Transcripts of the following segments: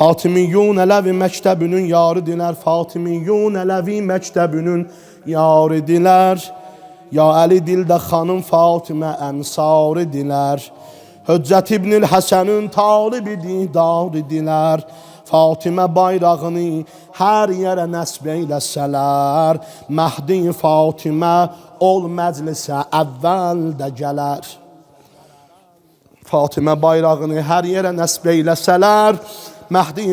Fatimiyyun Ələvi məktəbünün yarıdilər. Fatimiyyun Ələvi məktəbünün yarıdilər. Ya Əli dildə xanım Fatimə ənsarıdilər. Höccət İbnül Həsənin talibi didarıdilər. Fatimə bayrağını hər yerə nəsb eyləsələr, Məhdi Fatimə ol məclisə əvvəldə gələr. Fatimə bayrağını hər yerə nəsb eyləsələr, Məhdi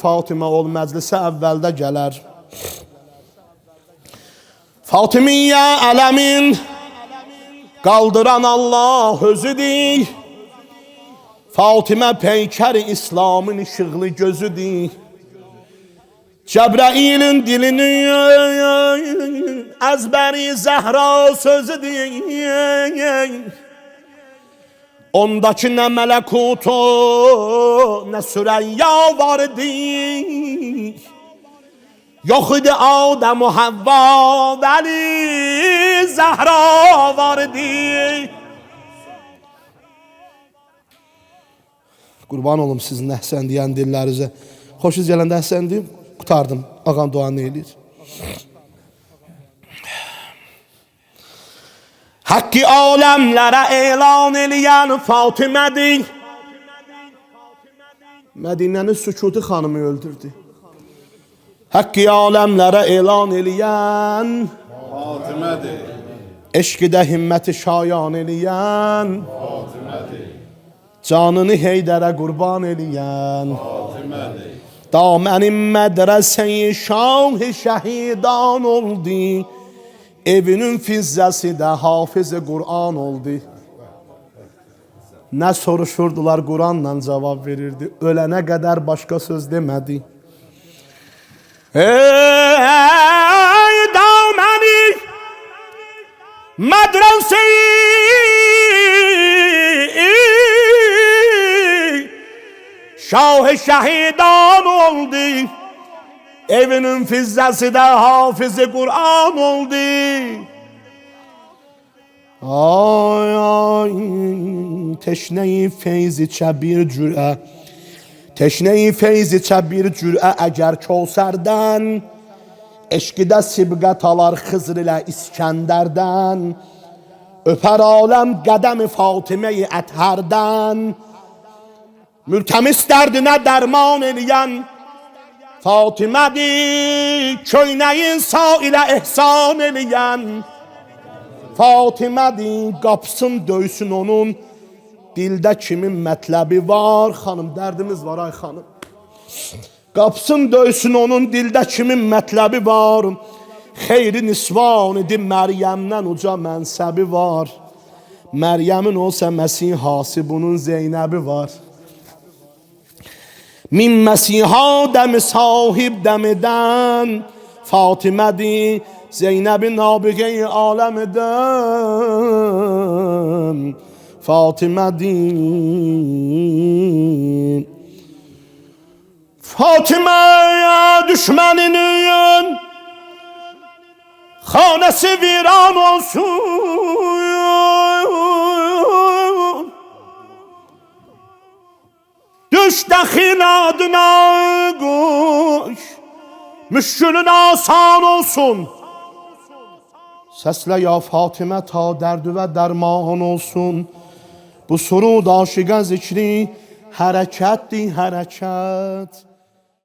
Fatimə ol məclisə əvvəldə gələr. Fatimiyyə ələmin qaldıran Allah özüdür. Fatimə peykəri İslamın işıqlı gözüdür. Cəbrailin dilini əzbəri Zəhra sözüdür. Ondakı nə mələkutu, nə Süreyya vardı. Yox idi Adəm və Həvva, Vəli Zəhra vardı. Qurban olum sizin əhsən deyən dillərinizə. Xoşuz gələndə əhsən deyim, qutardım. Ağam duanı eləyir. Haqqi aləmlərə elan eləyən Fatimədir. Mədinənin sükutu xanımı öldürdü. Haqqi aləmlərə elan eləyən Fatimədir. Eşqidə himməti şayan eləyən Fatimədir. Canını Heydərə qurban eləyən Fatimədir. Damenim mədrəsə-i şah-ı şəhidan oldu. Evinin fizzəsi də hafiz-i Qur'an oldu. Nə soruşurdular Qur'anla cavab verirdi. Ölənə qədər başqa söz demədi. Ey daməni mədrəsə-i şah-ı şəhidan oldu. Evinin fizzəsi də hafiz-i Qur'an oldu. Ay ay teşne-i feyz içə bir cürə, teşne-i feyz içə bir cürə əgər Kəvsərdən, eşqidə sibqət alar Xızr ilə İskəndərdən, öpər aləm qədəmi Fatimə-i Əthərdən, mültəmis dərdinə dərman eləyən Fatimədir, köynəyin sağ ilə ehsan eləyən Fatimədir, qapsın döysün onun, dildə kimin mətləbi var? Xanım, dərdimiz var ay xanım. Qapsın döysün onun, dildə kimin mətləbi var? Xeyri nisvan idi, Məryəmdən uca mənsəbi var. Məryəmin olsa Məsihası, bunun Zeynəbi var. Min Məsiha dəmi sahib dəmidən Fatimədir, Zeynəbi nabiqə-i aləmidən Fatimədir. Fatiməyə düşməninin xanəsi viran olsun. Düş dəxil adına qoş, müşkülün asan olsun. Səslə ya Fatimə ta dərdüvə dərman olsun. Bu surud aşiqə zikri hərəkətdir hərəkət.